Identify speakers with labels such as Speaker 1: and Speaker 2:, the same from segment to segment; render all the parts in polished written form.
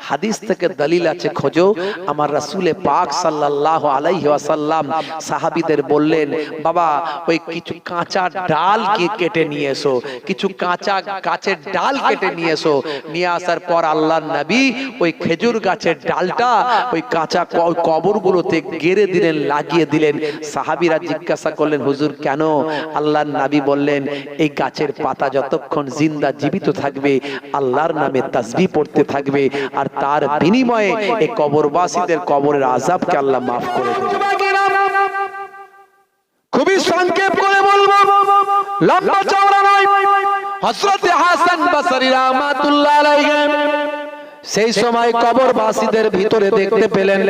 Speaker 1: হাদিস থেকে দলিল আছে খোঁজো। আমার রাসূলে পাক সাল্লাল্লাহু আলাইহি ওয়াসাল্লাম সাহাবীদের বললেন, বাবা ওই কিছু কাঁচা ডাল কি কেটে নিয়ে এসো, কিছু কাঁচা গাছের ডাল কেটে নিয়ে এসো। নিয়ে আসার পর আল্লাহর নবী ওই খেজুর গাছের ডালটা ওই কাঁচা কবরগুলোতে গেড়ে দিলেন, লাগিয়ে দিলেন। সাহাবীরা জিজ্ঞাসা করলেন, হুজুর কেন? আল্লাহর নবী বললেন, এই গাছের পাতা যতক্ষণ জিন্দা জীবিত থাকবে আল্লাহর নামে তাসবিহ পড়তে থাকবে, আর তার বিনিময়ে এই কবরবাসীদের কবরের আযাবকে আল্লাহ মাফ করে দেবে। খুবই সংক্ষেপ করে বলবো, লম্বা চওড়া নয়। হযরত হাসান বসরি রাহমাতুল্লাহ আলাইহি সেই সময় কবরবাসীদের ভিতরে দেখতে পেলেন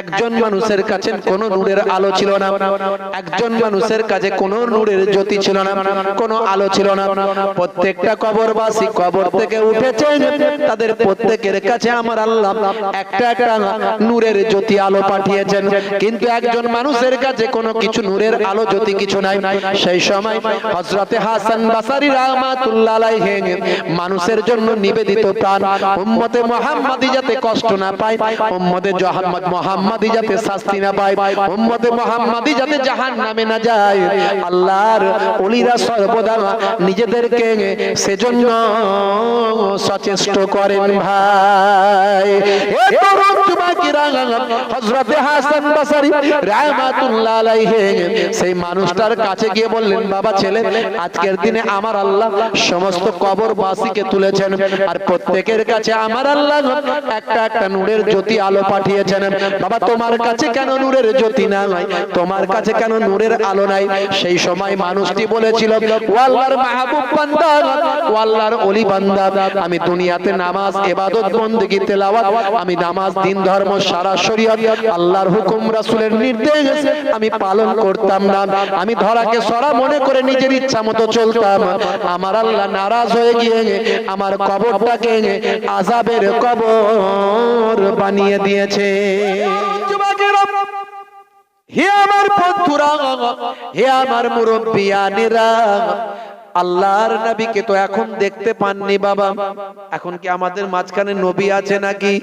Speaker 1: একজন মানুষের কাছে কোনো নূরের আলো ছিল না, একজন মানুষের কাছে কোনো নূরের জ্যোতি ছিল না, কোনো আলো ছিল না। প্রত্যেকটা কবরবাসী কবর থেকে উঠেছে, তাদের প্রত্যেকের কাছে আমার আল্লাহ একটা একটা নূরের জ্যোতি আলো পাঠিয়েছেন, কিন্তু একজন মানুষের কাছে কোনো কিছু নূরের আলো জ্যোতি কিছু নাই। সেই সময় হযরত হাসান বসরি রাহমাতুল্লাহ আলাইহি মানুষের জন্য নিবেদিত প্রাণ উম্মতে মুহাম্মাদি যাতে কষ্ট না পায়, উম্মতে মুহাম্মাদি যাতে শাস্তি না পায়, উম্মতে মুহাম্মাদি যাতে জাহান্নামে না যায়, আল্লাহর ওলিরা সর্বদা নিজেদেরকে সেজন্য সচেষ্ট করেন। ভাই এই তরুণ যুবকেরা হযরত হাসান বসরি রাহমাতুল্লাহ আলাইহি সেই মানুষটার কাছে গিয়ে বললেন, বাবা ছেলে, আজকের দিনে আমার আল্লাহ সমস্ত কবরবাসীকে তুলেছেন, আর প্রত্যেকের কাছে আমার আল্লাহ একটা একটা নূরের জ্যোতি আলো পাঠিয়েছেন। বাবা তোমার কাছে কেন নূরের জ্যোতি নাই, তোমার কাছে কেন নূরের আলো নাই? সেই সময় মানুষটি বলেছিল, ও আল্লাহর মাহবুব বান্দা, ও আল্লাহর ওলি বান্দা, আমি দুনিয়াতে নামাজ ইবাদত বندگی তেলাওয়াত, আমি নামাজ দিন ধর্ম সারা শরীয়ত আল্লাহর হুকুম রাসূলের নির্দেশ আমি পালন করতাম না, আমি ধরাকে সরা মনে করে নিজের ইচ্ছা মতো চলতাম। আমার আল্লাহ নারাজ হয়ে গিয়ে আমার কবরটাকে আযাবের কবর বানিয়ে দিয়েছে। হে আমার বন্ধুরা, হে আমার মুরব্বিয়ানেরা, আল্লাহর নবীকে তো এখন দেখতে পাননি বাবা, এখন কি আমাদের মাঝখানে নবী আছে নাকি?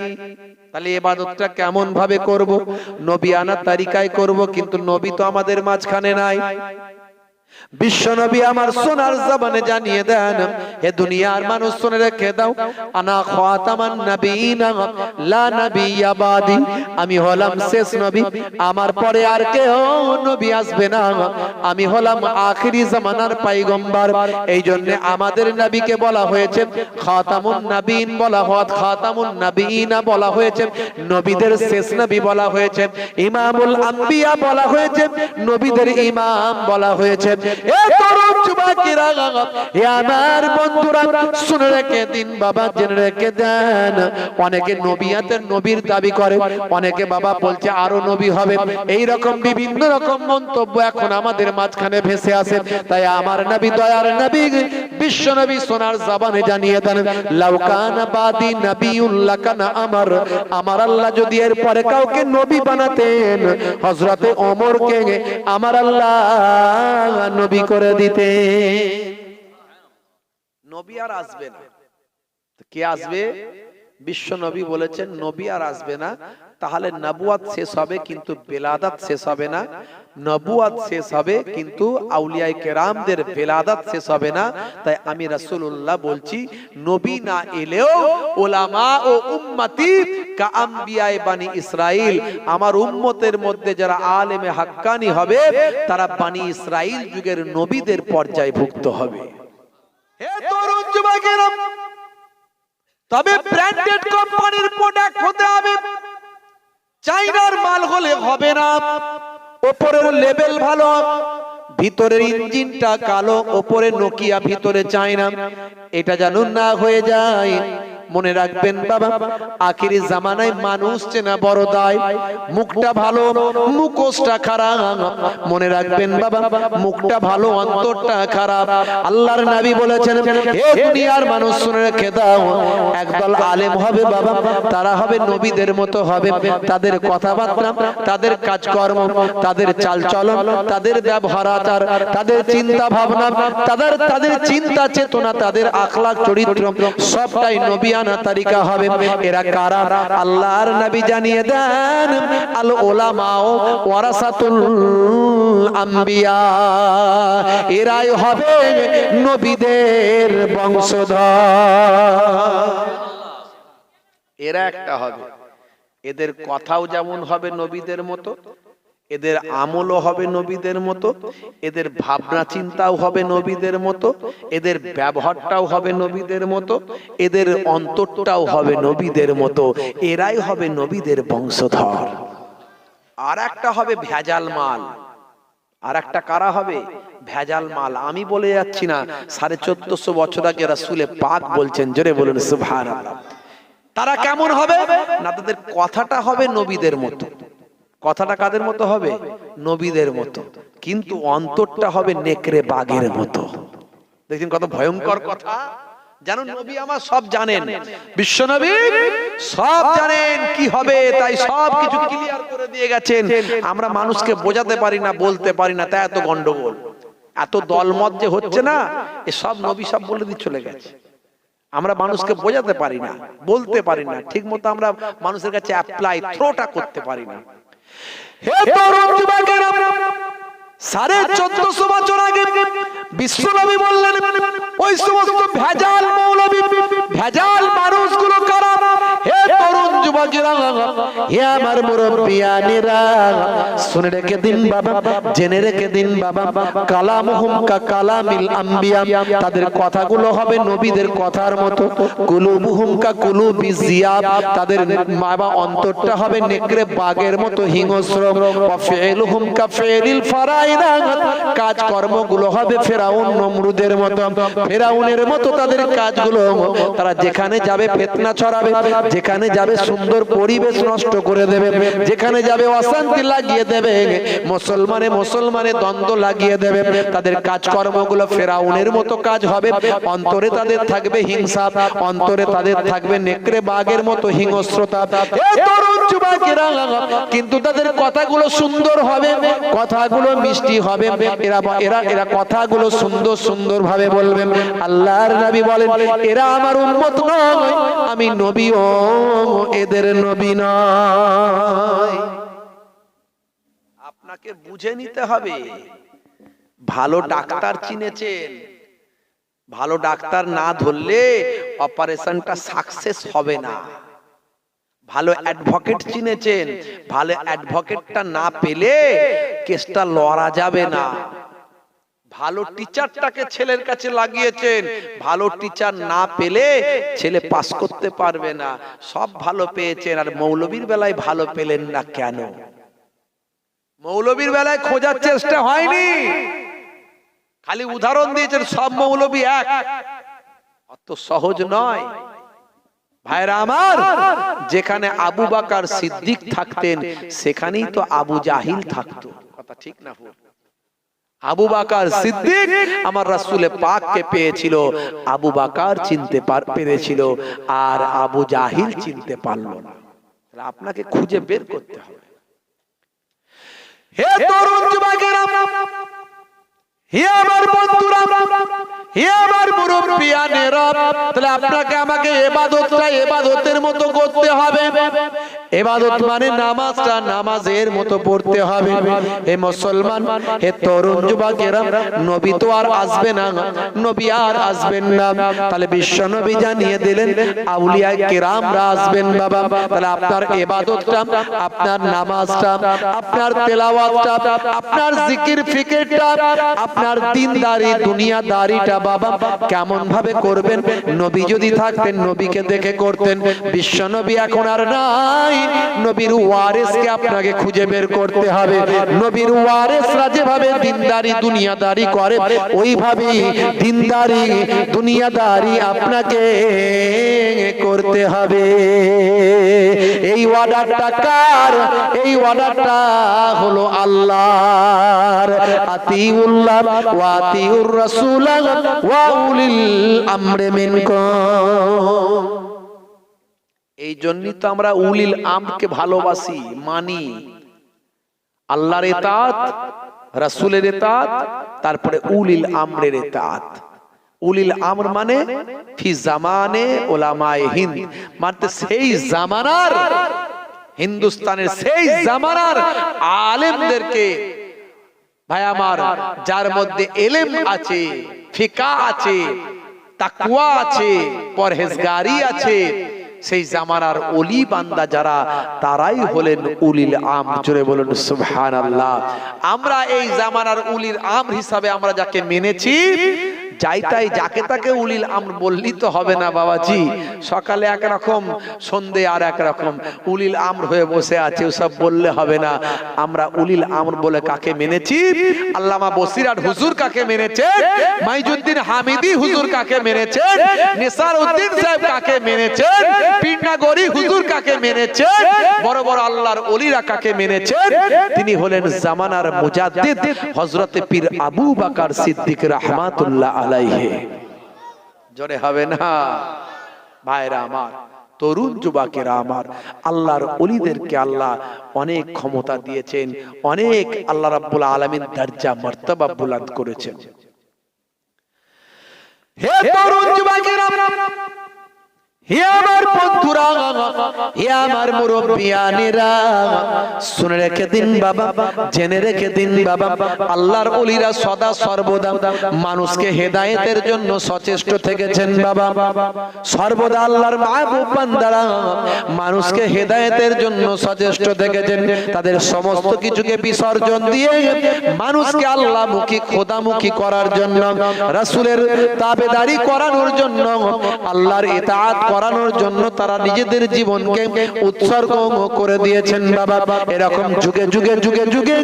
Speaker 1: তাহলে ইবাদতটা কেমন ভাবে করব? নবী আনার তরিকায় করব, কিন্তু নবী তো আমাদের মাঝখানে নাই। বিশ্ব নবী আমার সোনার জবানে জানিয়ে দেন, হে দুনিয়ার মানুষ শুনে রেখে দাও, আনা খাতামান নবিয়িনা লা নবিয়্যা বাদি, আমি হলাম শেষ নবী, আমার পরে আর কেউ নবী আসবে না, আমি হলাম আখিরি জামানার পয়গম্বর। এই জন্য আমাদের নবীকে বলা হয়েছে খাতামুন নবিয়িন, বলা হয় খাতামুন নবিয়িনা বলা হয়েছে, নবীদের শেষ নবী বলা হয়েছে, ইমামুল আম্বিয়া বলা হয়েছে, নবীদের ইমাম বলা হয়েছে। তরুণ যুবকেরা, আমার বন্ধুরা শুনে রেখে দিন বাবা, জেনে রেখে দেন, অনেকে নবিয়াতের নবীর দাবি করে, অনেকে বাবা বলছে আরো নবী হবে, এই রকম বিভিন্ন রকম মন্তব্য এখন আমাদের মাঝখানে ভেসে আসে। তাই আমার নবী, দয়ার নবী, বিশ্ব নবী সোনার জবানে জানিয়ে দেন, লাউকানা বাদি নবিউল্লাহ কানা আমার, আমার আল্লাহ যদি এর পরে কাউকে নবী বানাতেন, হযরতে ওমরকে আমার আল্লাহ নবী করে দিতে। নবী আর আসবে না, কে আসবে? বিশ্ব নবী বলেছেন নবী আর আসবে না। তাহলে নবুয়াত শেষ হবে কিন্তু বেলাদাত শেষ হবে না, নবুয়াত শেষ হবে কিন্তু আউলিয়ায়ে কেরামদের বেলাদাত শেষ হবে না। তাই আমি রাসূলুল্লাহ বলছি, নবী না এলেও উলামা ও উম্মতি কা আম্বিয়ায়ে বানি ইসরাইল, আমার উম্মতের মধ্যে যারা আলেমে হাক্কানি হবে তারা বানি ইসরাইল যুগের নবীদের পর্যায়ভুক্ত হবে। হে তরুণ যুবকেরা, তবে ব্র্যান্ডেড কোম্পানির প্রোডাক্ট হতে হবে, চাইনার মাল হলে হবে না। উপরের লেভেল ভালো, ভিতরের ইঞ্জিনটা কালো, উপরে নোকিয়া ভিতরে চায়না, এটা যেন না হয়ে যায়। মনে রাখবেন বাবা, আখিরি জামানায় মানুষ চেনা বড় দায়। মুখটা ভালো, মুখোশটা খারাপ। মনে রাখবেন বাবা, মুখটা ভালো, অন্তরটা খারাপ। আল্লাহর নবী বলেছেন, হে দুনিয়ার মানুষ শুনে রেখে দাও, একদল আলেম হবে বাবা, তারা হবে নবীদের মতো হবে, তাদের কথাবার্তা, তাদের কাজকর্ম, তাদের চালচলন, তাদের ব্যবহার আচার, তাদের চিন্তা ভাবনা, তাদের চিন্তা চেতনা, তাদের আখলাক চরিত্র সবটাই নবী মুরব্বিয়ানা তরিকা হবে। এরা কারা? আল্লাহর নবী জানিয়ে দেন, আল উলামাউ ওয়ারাসাতুল আম্বিয়া, এরাই হবে নবীদের বংশধর। এরা একটা হবে, এদের কথাও যেমন হবে নবীদের মতো, এদের আমলও হবে নবীদের মতো, এদের ভাবনা চিন্তাও হবে নবীদের মতো, এদের ব্যবহারটাও হবে নবীদের মতো, এদের অন্তরটাও হবে নবীদের মতো। এরাই হবে নবীদের বংশধর। আর একটা হবে ভেজাল মাল। আর একটা কারা হবে? ভেজাল মাল। আমি বলে যাচ্ছি না, 1450 বছর আগে রাসূলে পাক বলছেন, জোরে বলুন সুবহানাল্লাহ। তারা কেমন হবে না? তাদের কথাটা হবে নবীদের মতো। কথাটা কাদের মতো হবে? নবীদের মতো। কিন্তু অন্তরটা হবে নেকড়ে বাঘের মতো। দেখছেন কত ভয়ঙ্কর কথা। জানো নবী আমার সব জানেন, বিশ্ব নবী সব জানেন কি হবে, তাই সব কিছু ক্লিয়ার করে দিয়ে গেছেন। আমরা মানুষকে বোঝাতে পারি না, বলতে পারি না, তাই এত গন্ডগোল, এত দলমত যে হচ্ছে না, এ সব নবী সব বলে দিয়ে চলে গেছে। আমরা মানুষকে বোঝাতে পারি না, বলতে পারি না, ঠিক মতো আমরা মানুষের কাছে অ্যাপ্লাই থ্রোটা করতে পারি না। হে তরুণ যুবকেরা, 1450 বছর আগে বিশ্বনবী বললেন, ওই সমস্ত ভেজাল মৌলবী, ভেজাল মানুষগুলো কারা? হে তরুণ যুবকেরা, হে আমার মুরব্বিয়ানেরা, শুনে রেখে দিন বাবা, জেনে রেখে দিন বাবা, কালামুহুম কা কালামিল আম্বিয়া, তাদের কথাগুলো হবে নবীদের কথার মতো। কুলুবুহুম কা কুলুবিজ জিয়াব, তাদের বাবা অন্তরটা হবে নেকড়ে বাঘের মতো হিংস্র। ওয়া ফিলুহুম কা ফিলিল ফারাইনা, কাজ কর্মগুলো হবে ফেরাউন নমরুদের মতো। ফেরাউনের মতো তাদের কাজগুলো, তারা যেখানে যাবে ফিতনা ছড়াবে, যেখানে যাবে সুন্দর পরিবেশ নষ্ট করে দেবে, যেখানে যাবে অশান্তি লাগিয়ে দেবে, মুসলমানে মুসলমানে দ্বন্দ্ব লাগিয়ে দেবে। তাদের কাজকর্মগুলো ফেরাউনের মতো কাজ হবে। অন্তরে তাদের থাকবে হিংসা, অন্তরে তাদের থাকবে নেকড়ে বাঘের মতো হিংস্রতা। এই তরুণ যুবকেরা, কিন্তু তাদের কথাগুলো সুন্দর হবে, কথাগুলো মিষ্টি হবে। এরা কথাগুলো সুন্দর সুন্দর ভাবে বলবেন। আল্লাহর নবী বলেন, এরা আমার উম্মত নয়, আমি নবীও এদের নবী নয়। আপনাকে বুঝে নিতে হবে। ভালো ডাক্তার চিনেছেন, ভালো ডাক্তার না ধরলে অপারেশনটা সাকসেস হবে না। ভালো অ্যাডভোকেট চিনেছেন, ভালো অ্যাডভোকেটটা না পেলে কেসটা লড়া যাবে না। ভালো টিচারটাকে ছেলের কাছে লাগিয়েছেন, ভালো টিচার না পেলে ছেলে পাস করতে পারবে না। সব ভালো পেয়েছেন, আর মৌলবীর বেলায় ভালো পেলেন না কেন? মৌলবীর বেলায় খোঁজার চেষ্টা হয়নি, খালি উদাহরণ দিয়েছেন সব মৌলবী এক। অত সহজ নয় ভাইরা আমার। যেখানে আবু বকর সিদ্দিক থাকতেন, সেখানেই তো আবু জাহিল থাকতো। কথা ঠিক না ভুল? আবু বকর সিদ্দিক আমার রাসূলে পাককে পেয়েছিল, আবু বকর চিনতে পেরেছিল, আর আবু জাহিল চিনতে পারলো না। আপনাকে খুঁজে বের করতে হবে। হে তরুণ যুবকেরা, হে আমার বন্ধুরা, হে আমার মুরব্বিয়ানেরা, তাহলে আপনাকে আমাকে ইবাদতটা ইবাদতের মতো করতে হবে। ইবাদত মানে নামাজটা নামাজের মতো পড়তে হবে। হে মুসলমান, হে তরুণ যুবকেরা, নবী তো আর আসবে না, নবী আর আসবেন না। তাহলে বিশ্ব নবী জানিয়ে দিলেন আউলিয়া কিরামরা আসবেন বাবা। তাহলে আপনার ইবাদতটা, আপনার নামাজটা, আপনার তেলাওয়াতটা, আপনার জিকির ফিকিরটা, আপনার দিনদারি দুনিয়াদারিটা বাবা কেমন ভাবে করবেন? নবী যদি থাকতেন নবীকে দেখে করতেন। বিশ্ব নবী এখন আর নাই, নবীর ওয়ারিসকে আপনাকে খুঁজে বের করতে হবে। নবীর ওয়ারিসরা যেভাবে দিনদারি দুনিয়াদারি করে, ওইভাবেই দিনদারি দুনিয়াদারি আপনাকে করতে হবে। এই অর্ডারটা কার? এই অর্ডারটা হলো আল্লাহর। আতিউল্লাহ ওয়া আতিউর রাসূল ওয়া উলিল আমরি মিনকুম। এই জন্যই তো আমরা উলিল আমরকে ভালোবাসি, মানি। আল্লাহর ইতাআত, রাসূলের ইতাআত, তারপরে উলিল আমরের ইতাআত। উলিল আমর মানে ফি জামানে উলামায়ে হিন্দ, মানে সেই জামানার হিন্দুস্তানের সেই জামানার আলেমদেরকে ভাই আমার, যার মধ্যে ইলম আছে, ফিকা আছে, তাকওয়া আছে, পরহেজগারি আছে, সেই জামানার ওলি বান্দা যারা, তারাই হলেন উলিল আমর। জোরে বলুন সুবহানাল্লাহ। আমরা এই জামানার উলিল আমর হিসাবে আমরা যাকে মেনেছি, যাই তাই যাকে তাকে উলিল আমর বললি তো হবে না বাবাজি। সকালে একরকম, সন্ধে আর একরকম, উলিল আমর হয়ে বসে আছে, ওসব বললে হবে না। আমরা উলিল আমর বলে কাকে মেনেছি? আল্লামা বসিরহাট হুজুর কাকে মেনেছেন, মাইজুদ্দিন হামিদি হুজুর কাকে মেনেছেন, নিসার উদ্দিন সাহেব কাকে মেনেছেন, পীরনগরী হুজুর কাকে মেনেছেন, বড় বড় আল্লাহর ওলিরা কাকে মেনেছেন? তিনি হলেন জামানার মুজাদ্দিদ হযরত পীর আবু বকর সিদ্দিক রাহমাতুল্লাহ আলাইহি। জোরে হবে না ভাইরা আমার, তরুণ যুবকেরা আমার, আল্লাহর ওলিদেরকে আল্লাহ অনেক ক্ষমতা দিয়েছেন, অনেক আল্লাহ রাব্বুল আলামিন দরজা মর্তবা বুলন্দ করেছেন। হে তরুণ যুবকেরা, হে আমার বন্ধুরা, হে আমার মুরব্বিয়ানেরা, শুনে রেখে দিন বাবা, জেনে রেখে দিন বাবা, আল্লাহর ওলিরা সদা সর্বদা মানুষকে হেদায়েতের জন্য সচেষ্ট থেকেছেন বাবা। সর্বদা আল্লাহর মাহবুব বান্দারা মানুষকে হেদায়েতের জন্য সচেষ্ট থেকেছেন। তাদের সমস্ত কিছুকে বিসর্জন দিয়ে মানুষকে আল্লাহমুখী, খোদামুখী করার জন্য, রাসূলের তাবেদারি করানোর জন্য, আল্লাহর ইতাআত করানোর জন্য তারা নিজেদের জীবনকে উৎসর্গ করে দিয়েছেন বাবা। এরকম যুগে যুগে যুগে যুগে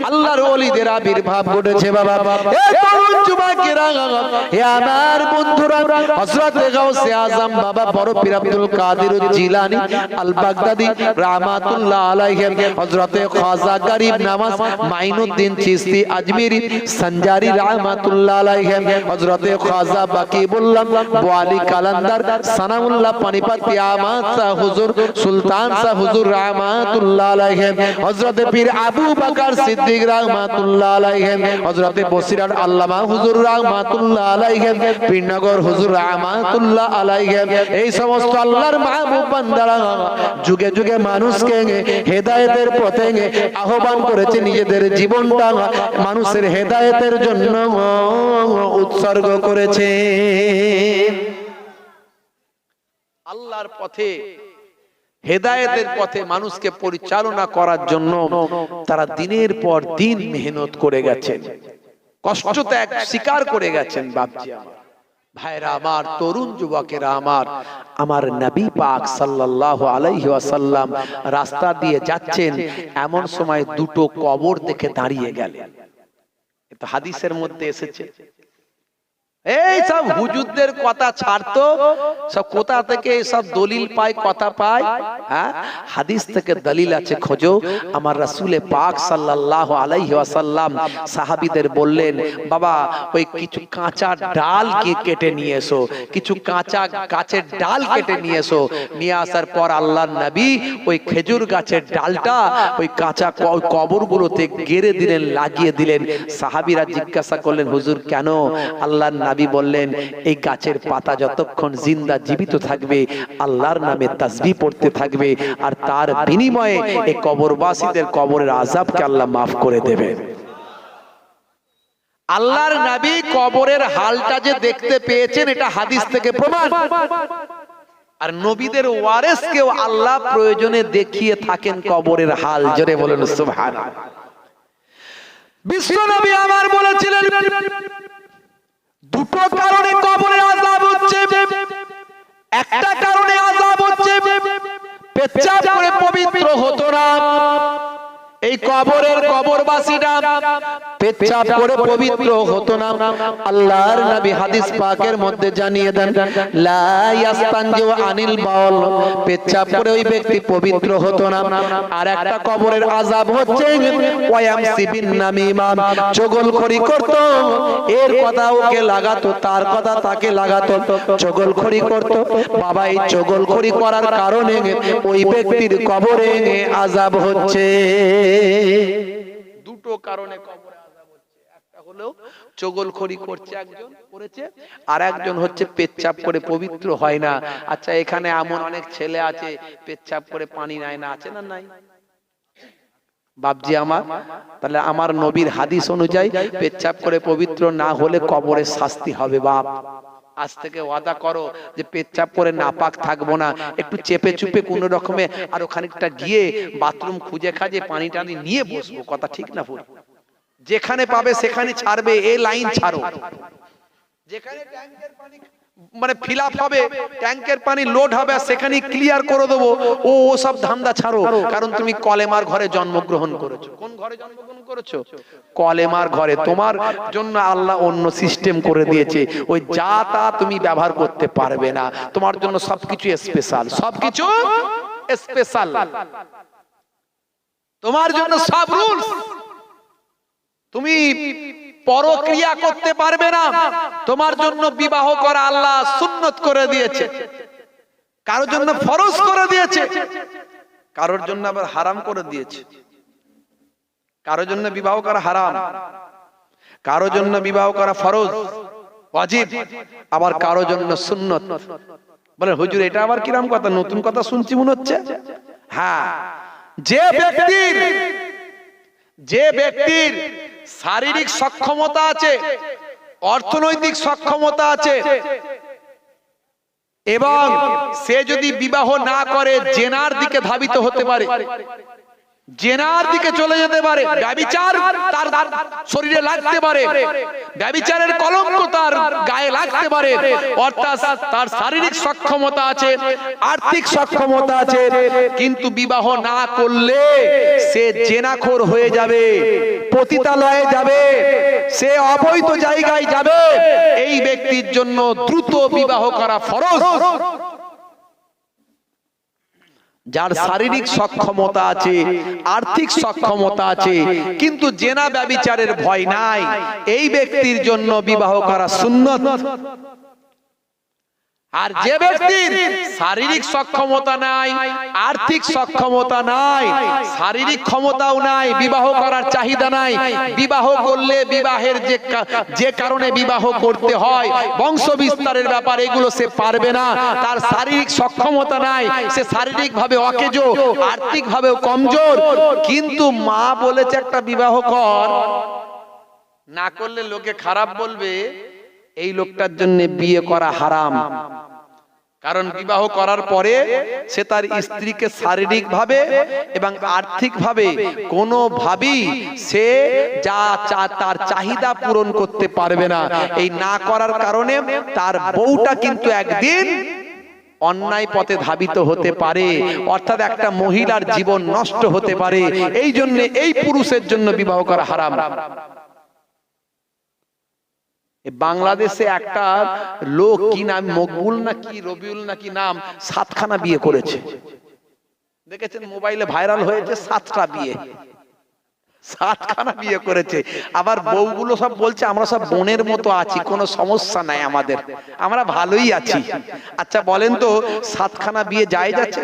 Speaker 1: আল্লাহর ওলিদের আবির্ভাব ঘটেছে বাবা। এই তরুণ যুবকেরা, হে আমার বন্ধুরা, হযরত গাউসে আজম বাবা বড় পীর আব্দুল কাদের জিলানী আল বাগদাদি রাহমাতুল্লাহ আলাইহি, হযরত খাজা গরিব নওয়াজ মাইনুদ্দিন চিশতি আজমিরি সঞ্জারি রাহমাতুল্লাহ আলাইহি, হযরত খাজা বাকিবুল্লাহ বোয়ালি কালান্দার সানাউল্লাহ পানিপতি আহমদ শাহ হুজুর, সুলতান শাহ হুজুর রাহমাতুল্লাহ আলাইহি, হযরত পীর আবু বকর সিদ্দিক রাহমাতুল্লাহ আলাইহি, হযরত বসিরহাট আল্লামা হুজুর রাহমাতুল্লাহ আলাইহি, পীরনগর হুজুর রাহমাতুল্লাহ আলাইহি, এই সমস্ত আল্লাহর মাহবুব বান্দারা যুগে যুগে মানুষকে হেদায়েতের পথে আহ্বান করেছে, নিজেদের জীবনটা মানুষের হেদায়েতের জন্য উৎসর্গ করেছে। আল্লাহর পথে, হেদায়েতের পথে মানুষকে পরিচালনা করার জন্য তারা দিনের পর দিন মেহনত করে গেছেন, কষ্ট ত্যাগ স্বীকার করে গেছেন। বাপজি আমার, ভাইরা আমার, তরুণ যুবকেরা আমার, আমার নবী পাক সাল্লাল্লাহু আলাইহি ওয়াসাল্লাম রাস্তা দিয়ে যাচ্ছেন, এমন সময় দুটো কবর দেখে দাঁড়িয়ে গেলেন। এটা হাদিসের মধ্যে এসেছে। এই সব হুজুরদের কথা ছাড়তো, সব কোথা থেকে সব দলিল পায়, কথা পায়? হ্যাঁ, হাদিস থেকে দলিল আছে খোঁজো। আমার রাসূলে পাক সাল্লাল্লাহু আলাইহি ওয়াসাল্লাম সাহাবীদের বললেন, বাবা ওই কিছু কাঁচা ডাল কি কেটে নিয়ে এসো, কিছু কাঁচা গাছের ডাল কেটে নিয়ে এসো। নিয়ে আসার পর আল্লাহর নবী ওই খেজুর গাছের ডালটা ওই কাঁচা কবরগুলোতে গেড়ে দিলেন, লাগিয়ে দিলেন। সাহাবীরা জিজ্ঞাসা করলেন, হুজুর কেন? আল্লাহর নবী বললেন, এই গাছের পাতা যতক্ষণ জিন্দা জীবিত থাকবে আল্লাহর নামে তাসবিহ পড়তে থাকবে, আর তার বিনিময়ে এই কবরবাসীদের কবরের আযাবকে আল্লাহ মাফ করে দেবে। আল্লাহর নবী কবরের হালটা যে দেখতে পেয়েছেন, এটা হাদিস থেকে প্রমাণ। আর নবীদের ওয়ারিসকেও আল্লাহ প্রয়োজনে দেখিয়ে থাকেন কবরের হাল। জোরে বলুন সুবহানাল্লাহ। বিশ্ব নবী আমার বলেছিলেন, দুটো কারণে কবরে আযাব হচ্ছে। একটা কারণে আযাব হচ্ছে পেচ্ছাব করে পবিত্র হতো না। এই কবরের কবরবাসীরা পেচ্ছাব করে পবিত্র হতো না। আল্লাহর নবী হাদিস পাকের মধ্যে জানিয়ে দেন, লা ইয়াস্তানজু আনিল বাউল, পেচ্ছাব করে ওই ব্যক্তি পবিত্র হতো না। আর একটা কবরের আযাব হচ্ছে ওয়ায়ামসি বিন নামিমা, চগলখড়ি করত, এর কথা ওকে লাগাতো, তার কথা তাকে লাগাতো, চগলখড়ি করত। বাবা এই চগলখড়ি করার কারণে ওই ব্যক্তির কবরে আযাব হচ্ছে। দুটো কারণে কবরে আযাব হচ্ছে। একটা হলেও চগলখড়ি করছে, একজন করেছে, আর একজন হচ্ছে পেচ্ছাপ করে পবিত্র হয় না। আচ্ছা, এখানে এমন অনেক ছেলে আছে পেচ্ছাপ করে পানি নেয় না, আছে না নাই? বাপজি আমার, তাহলে আমার নবীর হাদিস অনুযায়ী পেচ্ছাপ করে পবিত্র না হলে কবরে শাস্তি হবে। বাপ, আজ থেকে ওয়াদা করো যে পেচ্ছাপ করে নাপাক থাকবো না, একটু চেপে চুপে কোন রকমে আর ওখানেটা গিয়ে বাথরুম খুঁজে খাজে পানি টানি নিয়ে বসবো। কথা ঠিক না ভুল? যেখানে পাবে সেখানে ছাড়বে, এই লাইন ছাড়ো। যেখানে ট্যাঙ্কের পানি মানে ফিল আপ হবে, ট্যাঙ্কের পানি লোড হবে, সেখানে ক্লিয়ার করে দেবো, ও সব ধান্দা ছাড়ো। কারণ তুমি কলেমার ঘরে জন্মগ্রহণ করেছো। কোন ঘরে জন্মগ্রহণ করেছো? কলেমার ঘরে। তোমার জন্য আল্লাহ অন্য সিস্টেম করে দিয়েছে, ওই যা তা তুমি ব্যবহার করতে পারবে না। তোমার জন্য সবকিছু স্পেশাল, সবকিছু স্পেশাল, তোমার জন্য সব রুলস। তুমি পরক্রিয়া করতে পারবে না, তোমার জন্য বিবাহ করা আল্লাহ সুন্নত করে দিয়েছে, কারোর জন্য ফরজ করে দিয়েছে, কারোর জন্য আবার হারাম করে দিয়েছে। কারোর জন্য বিবাহ করা হারাম, কারোর জন্য বিবাহ করা ফরজ ওয়াজিব, আবার কারোর জন্য সুন্নত। বলে হুজুর এটা আবার কিরকম কথা, নতুন কথা শুনছি মনে হচ্ছে। হ্যাঁ, যে ব্যক্তির শারীরিক সক্ষমতা আছে, অর্থনৈতিক সক্ষমতা আছে, এবং সে যদি বিবাহ না করে জেনার দিকে ধাবিত হতে পারে, জেনার দিকে চলে যেতে পারে, ব্যভিচার তার শরীরে লাগতে পারে, ব্যভিচারের কলঙ্ক তার গায়ে লাগতে পারে, অর্থাৎ তার শারীরিক সক্ষমতা আছে, আর্থিক সক্ষমতা আছে, কিন্তু বিবাহ না করলে সে জেনাখোর হয়ে যাবে, পতিতালয়ে যাবে, সে অবৈধ জায়গায় যাবে। এই ব্যক্তির জন্য দ্রুত বিবাহ করা ফরজ। যার শারীরিক সক্ষমতা আছে, আর্থিক সক্ষমতা আছে, কিন্তু জেনা ব্যভিচারের ভয় নাই, এই ব্যক্তির জন্য বিবাহ করা সুন্নত। আর যে ব্যক্তির শারীরিক সক্ষমতা নাই, আর্থিক সক্ষমতা নাই, শারীরিক ক্ষমতাও নাই, বিবাহ করার চাহিদা নাই, বিবাহ করলে বিবাহের যে কারণে বিবাহ করতে হয়, বংশ বিস্তারের ব্যাপার, এগুলো সে পারবে না, তার শারীরিক সক্ষমতা নাই, সে শারীরিক ভাবে অকেজো, আর্থিক ভাবেও কমজোর, কিন্তু মা বলেছে একটা বিবাহ কর, না করলে লোকে খারাপ বলবে, এই লোকটার জন্য বিয়ে করা হারাম। কারণ বিবাহ করার পরে সে তার স্ত্রীকে শারীরিক ভাবে এবং আর্থিক ভাবে কোনো ভাবেই সে তার চাহিদা পূরণ করতে পারবে না। এই না করার কারণে তার বউটা কিন্তু একদিন অন্যায় পথে ধাবিত হতে পারে, অর্থাৎ একটা মহিলার জীবন নষ্ট হতে পারে। এই জন্য এই পুরুষের জন্য বিবাহ করা হারাম। বাংলাদেশে একটা লোক, কি নাম, মকবুল নাকি রবিউল নাকি নাম, 7খানা বিয়ে করেছে। দেখেছেন মোবাইলে ভাইরাল হয়েছে, 7টা বিয়ে, 7খানা বিয়ে করেছে। আবার বউগুলো সব বলছে আমরা সব বোনের মতো আছি, কোনো সমস্যা নাই আমাদের, আমরা ভালোই আছি। আচ্ছা বলেন তো, 7খানা বিয়ে জায়েজ আছে?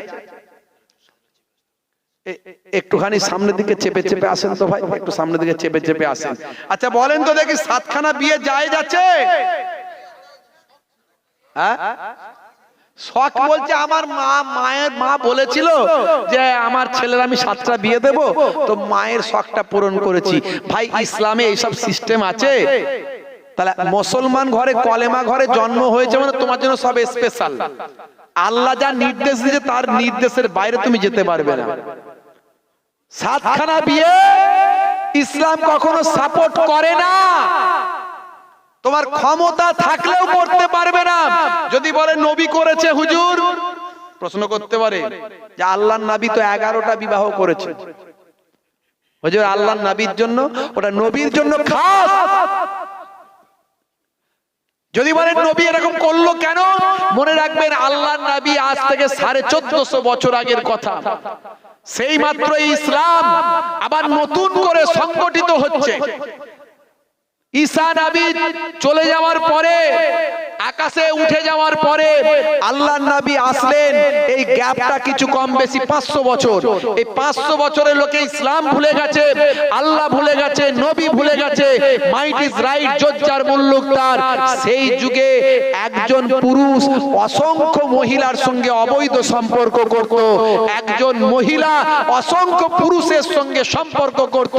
Speaker 1: একটুখানি সামনের দিকে চেপে চেপে আসেন তো ভাই, একটু সামনের দিকে চেপে চেপে আসেন। আচ্ছা বলেন তো দেখি, 7খানা বিয়ে জায়েজ আছে? হ্যাঁ, শখ বলছে আমার মায়ের মা বলেছিল যে আমার ছেলের আমি 7টা বিয়ে দেব, তো মায়ের শখটা পূরণ করেছি। ভাই ইসলামে এইসব সিস্টেম আছে? তাহলে মুসলমান ঘরে, কলেমা ঘরে জন্ম হয়েছে মানে তোমার জন্য সব স্পেশাল। আল্লাহ যা নির্দেশ দিয়েছে তার নির্দেশের বাইরে তুমি যেতে পারবে না। 7খানা বিয়ে ইসলাম কখনো সাপোর্ট করে না। তোমার ক্ষমতা থাকলেও করতে পারবে না। যদি বলে নবী করেছে, হুজুর প্রশ্ন করতে পারে যে আল্লাহর নবী তো 11টা বিবাহ করেছে, হুজুর আল্লাহর নবীর জন্য, ওটা নবীর জন্য খাস। যদি বলেন নবী এরকম করলো কেন, মনে রাখবেন আল্লাহর নবী আজ থেকে 1450 বছর আগের কথা। সেই মাত্র ইসলাম আবার নতুন করে সংগঠিত হচ্ছে। ঈসা নবী চলে যাওয়ার পরে, আকাশে উঠে যাওয়ার পরে আল্লাহর নবী আসলেন। এই গ্যাপটা কিছু কম বেশি 500 বছর। এই 500 বছরের লোকে ইসলাম ভুলে গেছে, আল্লাহ ভুলে গেছে, নবী ভুলে গেছে। মাইট ইজ রাইট, জজ্জার মুল্লুক তার। সেই যুগে একজন পুরুষ অসংখ্য মহিলার সঙ্গে অবৈধ সম্পর্ক করত, একজন মহিলা অসংখ্য পুরুষের সঙ্গে সম্পর্ক করত।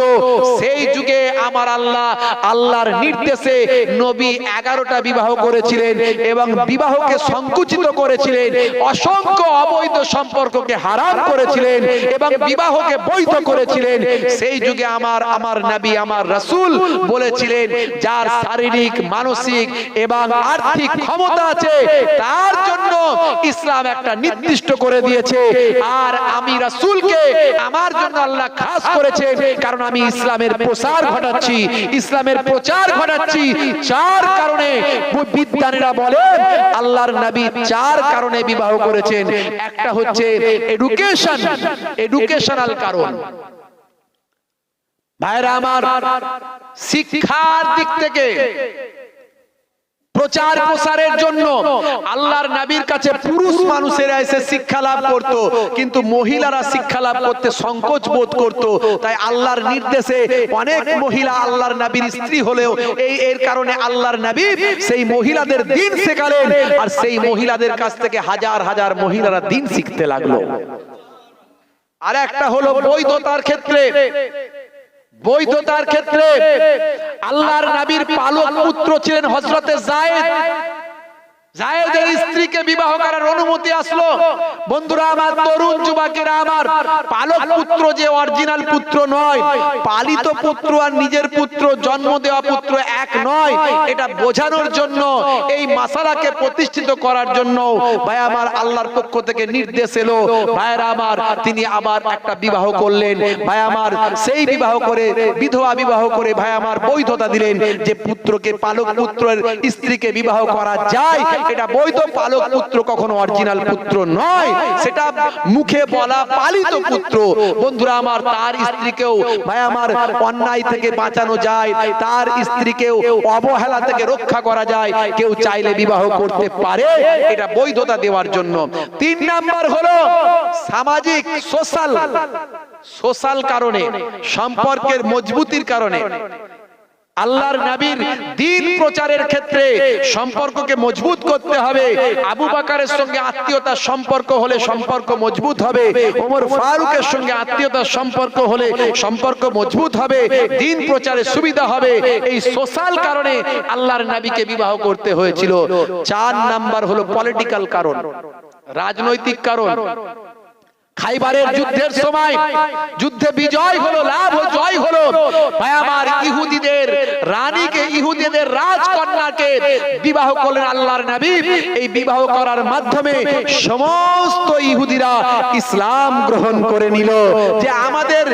Speaker 1: সেই যুগে আমার আল্লাহ, আল্লাহর নির্দেশে নবী 11টা বিবাহ করেছিলেন এবং বিবাহকে সংকুচিত করেছিলেন, অসংখ্য অবৈধ সম্পর্ককে হারাম করেছিলেন এবং বিবাহকে বৈধ করেছিলেন। সেই যুগে আমার নবী, আমার রাসূল বলেছিলেন, যার শারীরিক, মানসিক এবং আর্থিক ক্ষমতা আছে তার জন্য ইসলাম একটা নির্দিষ্ট করে দিয়েছে। আর আমি রাসূলকে আমার জন্য আল্লাহ খাস করেছেন, কারণ আমি ইসলামের প্রসার ঘটাচ্ছি, ইসলামের প্রচার ঘটাচ্ছি। 4 কারণে বিদ্যানীরা বলেন আল্লাহর নবী 4 কারণে বিবাহ করেছেন। একটা হচ্ছে এডুকেশন, এডুকেশনাল কারণ। ভাইরা আমার, শিক্ষার দিক থেকে প্রচার প্রসারের জন্য আল্লাহর নবীর কাছে পুরুষ মানুষেরা এসে শিক্ষা লাভ করত, কিন্তু মহিলারা শিক্ষা লাভ করতে সংকোচ বোধ করত। তাই আল্লাহর নির্দেশে অনেক মহিলা আল্লাহর নবীর স্ত্রী হলেও এর কারণে আল্লাহর নবী সেই মহিলাদের দ্বীন শেখালেন, আর সেই মহিলাদের কাছ থেকে হাজার হাজার মহিলারা দ্বীন শিখতে লাগলো। আর একটা হলো বৈধতার ক্ষেত্রে। বৈধতার ক্ষেত্রে আল্লাহর নবীর পালক পুত্র ছিলেন হযরতে যায়েদ। যায়েদের স্ত্রীকে বিবাহ করার অনুমতি আসলো। বন্ধুরা আমার, তরুণ যুবকেরা আমার, পালক পুত্র যে অরিজিনাল পুত্র নয়, পালিত পুত্র আর নিজের পুত্র, জন্ম দেওয়া পুত্র এক নয়, এটা বোঝানোর জন্য, এই মাসালাকে প্রতিষ্ঠিত করার জন্য ভাই আমার আল্লাহর পক্ষ থেকে নির্দেশ এলো। ভাইরা আমার, তিনি আবার একটা বিবাহ করলেন। ভাই আমার, সেই বিবাহ করে, বিধবা বিবাহ করে ভাই আমার বৈধতা দিলেন যে পুত্রকে, পালক পুত্রের স্ত্রীকে বিবাহ করা যায়। এটা বৈধ, পালক পুত্র কখনো অরিজিনাল পুত্র নয়, সেটা মুখে বলা পালিত পুত্র। বন্ধুরা আমার, তার স্ত্রীকেও ভাই আমার অন্যায় থেকে বাঁচানো যায়, তার স্ত্রীকেও অবহেলা থেকে রক্ষা করা যায়। কেউ চাইলে বিবাহ করতে পারে, এটা বৈধতা দেওয়ার জন্য। 3 নাম্বার হলো সামাজিক, সোশ্যাল কারণে, সম্পর্কের মজবুতির কারণে। আল্লাহর নবীর দ্বীন প্রচারের ক্ষেত্রে সম্পর্ককে মজবুত করতে হবে। আবু বকরের সঙ্গে আত্মীয়তার সম্পর্ক হলে সম্পর্ক মজবুত হবে, ওমর ফারুকের সঙ্গে আত্মীয়তার সম্পর্ক হলে সম্পর্ক মজবুত হবে, দ্বীন প্রচারে সুবিধা হবে। এই সোশ্যাল কারণে আল্লাহর নবীকে বিবাহ করতে হয়েছিল। 4 নাম্বার হলো পলিটিক্যাল কারণ, রাজনৈতিক কারণ। খাইবারের যুদ্ধের সময় যুদ্ধে বিজয় হলো, লাভ ও জয় হলো। ভাই আমার, ইহুদিদের রানীকে, ইহুদিদের রাজকন্যাকে বিবাহ করলেন আল্লাহর নবী। এই বিবাহ করার মাধ্যমে সমস্ত ইহুদিরা ইসলাম গ্রহণ করে নিল। যে আমাদের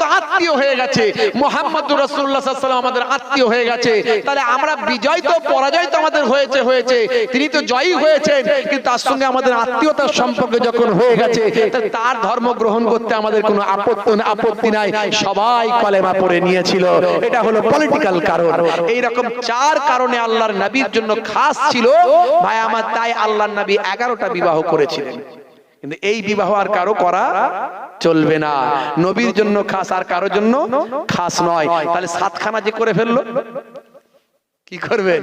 Speaker 1: তো আত্মীয় হয়ে গেছে, মুহাম্মদুর রাসূলুল্লাহ সাল্লাল্লাহু আলাইহি ওয়াসাল্লাম আমাদের আত্মীয় হয়ে গেছে, তাহলে আমরা বিজয় তো পরাজয় তো আমাদের হয়েছে, তিনি তো জয়ী হয়েছেন, কিন্তু তার সঙ্গে আমাদের আত্মীয়তার সম্পর্ক যখন হয়ে গেছে, তার ধর্ম গ্রহণ করতে আমাদের কোনো আপত্তি নাই। সবাই কলেমা পড়ে নিয়েছিল। এটা হলো পলিটিক্যাল কারণ। এইরকম 4 কারণে আল্লাহর নবীর জন্য খাস ছিল ভাই আমার। তাই আল্লাহর নবী 11টা বিবাহ করেছিলেন। কিন্তু এই বিবাহ আর কারো করা চলবে না। নবীর জন্য খাস, আর কারোর জন্য খাস নয়। তাহলে 7খানা যে করে ফেললো, কি করবেন?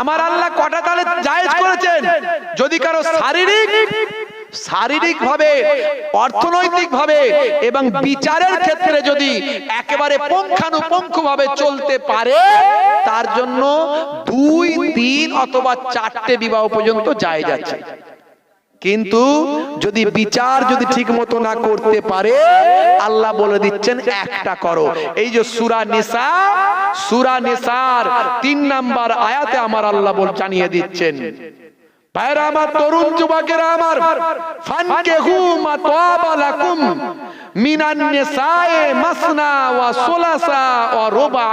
Speaker 1: আমার আল্লাহ কটা তাহলে জায়েজ করেছেন? যদি কারো শারীরিক ভাবে, অর্থনৈতিক ভাবে এবং বিচারের ক্ষেত্রে যদি একেবারে পুঙ্খানুপুঙ্খ ভাবে চলতে পারে, তার জন্য 2, 3 অথবা 4টে বিবাহ পর্যন্ত জায়েজ আছে। কিন্তু যদি বিচার যদি ঠিক মতো না করতে পারে, আল্লাহ বলে দিচ্ছেন একটা করো। এই যে সূরা নিসার 3 নাম্বার আয়াতে আমার আল্লাহ জানিয়ে দিচ্ছেন। ভাইরা আমার, তরুণ যুবকেরা আমার, ফানকিহু মা তাবা লাকুম মিনান নিসায়ে মাসনা ওয়া সুলাসা ওয়া রুবা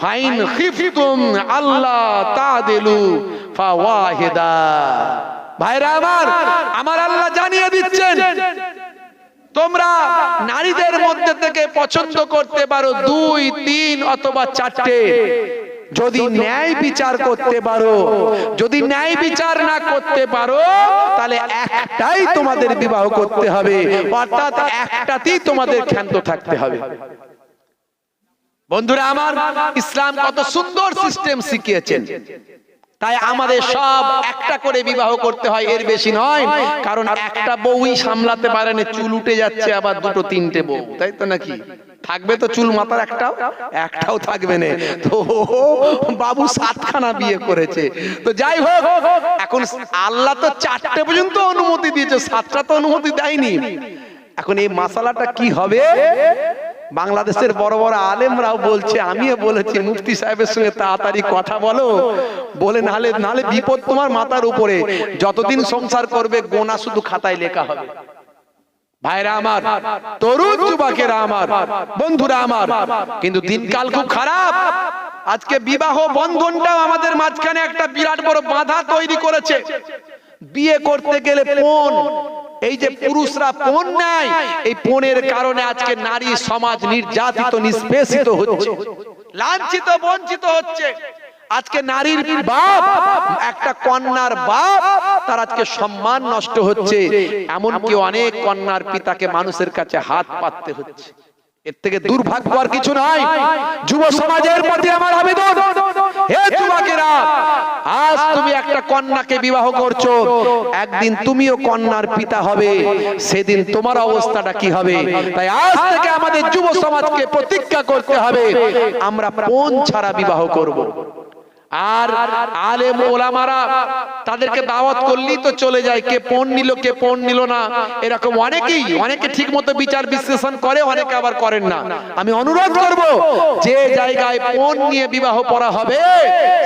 Speaker 1: ফাইন খিফতুম আল্লা তাদিলু ফাওয়াহিদা। ভাইরা আমার, আমার আল্লাহ জানিয়ে দিচ্ছেন তোমরা নারীদের মধ্যে থেকে পছন্দ করতে পারো 2, 3 অথবা 4টে। যদি ন্যায় বিচার করতে পারো, যদি ন্যায় বিচার না করতে পারো, তাহলে একটাই তোমাদের বিবাহ করতে হবে, অর্থাৎ একটাতেই তোমাদের ক্ষান্ত থাকতে হবে। বন্ধুরা আমার, ইসলাম কত সুন্দর সিস্টেম শিখিয়েছেন। তাই আমাদের সব একটা করে বিবাহ করতে হয়, এর বেশি নয়। কারণ একটা বউই সামলাতে পারে না, চুল উঠে যাচ্ছে, আবার 2, 3টে বউ, তাই তো নাকি? থাকবে তো চুল মাথার একটাও থাকবে না। তো বাবু 7খানা বিয়ে করেছে। তো যাই হোক, এখন আল্লাহ তো 4টে পর্যন্ত অনুমতি দিয়েছে, 7টা তো অনুমতি দেয়নি। এখন এই মাসালাটা কি হবে? বাংলাদেশের বড় বড় আলেমরাও বলছে, আমিও বলেছি, মুফতি সাহেবের সঙ্গে তাড়াতাড়ি কথা বলো, বলে নালে বিপদ তোমার মাথার উপরে। যতদিন সংসার করবে গোনা শুধু খাতায় লেখা হবে। ভাইরা আমার, তরুণ যুবকেরা আমার, বন্ধুরা আমার, কিন্তু দিনকাল খুব খারাপ। আজকে বিবাহ বন্ধনটাও আমাদের মাঝখানে একটা বিরাট বড় বাধা তৈরি করেছে। বিয়ে করতে গেলে পণ, এই যে পুরুষরা পণ নেয়, এই পণের কারণে আজকে নারী সমাজ নির্যাতিত, নিষ্পেষিত হচ্ছে, লাঞ্ছিত, বঞ্চিত হচ্ছে। আজকে নারীর বাপ, একটা কন্যার বাপ, তার আজকে সম্মান নষ্ট হচ্ছে। এমনকি অনেক কন্যার পিতাকে মানুষের কাছে হাত পাততে হচ্ছে। এর থেকে দুর্ভাগ্য আর কিছু নাই। যুব সমাজের প্রতি আমার আবেদন, হে যুবকেরা, আজ তুমি একটা কন্যাকে বিবাহ করছো, একদিন তুমিও কন্যার পিতা হবে, সেদিন তোমার অবস্থাটা কি হবে? তাই আজ থেকে আমাদের যুব সমাজকে প্রতিজ্ঞা করতে হবে, আমরা পণ ছাড়া বিবাহ করব। আর আলেম ওলামারা তাদেরকে দাওয়াত করলেই তো চলে যায়, কে পণ নিল কে পণ নিল না, এরকম অনেকে ঠিক মতো বিচার বিশ্লেষণ করে, অনেকে আবার করেন না। আমি অনুরোধ করব, যে জায়গায় পণ নিয়ে বিবাহ পড়া হবে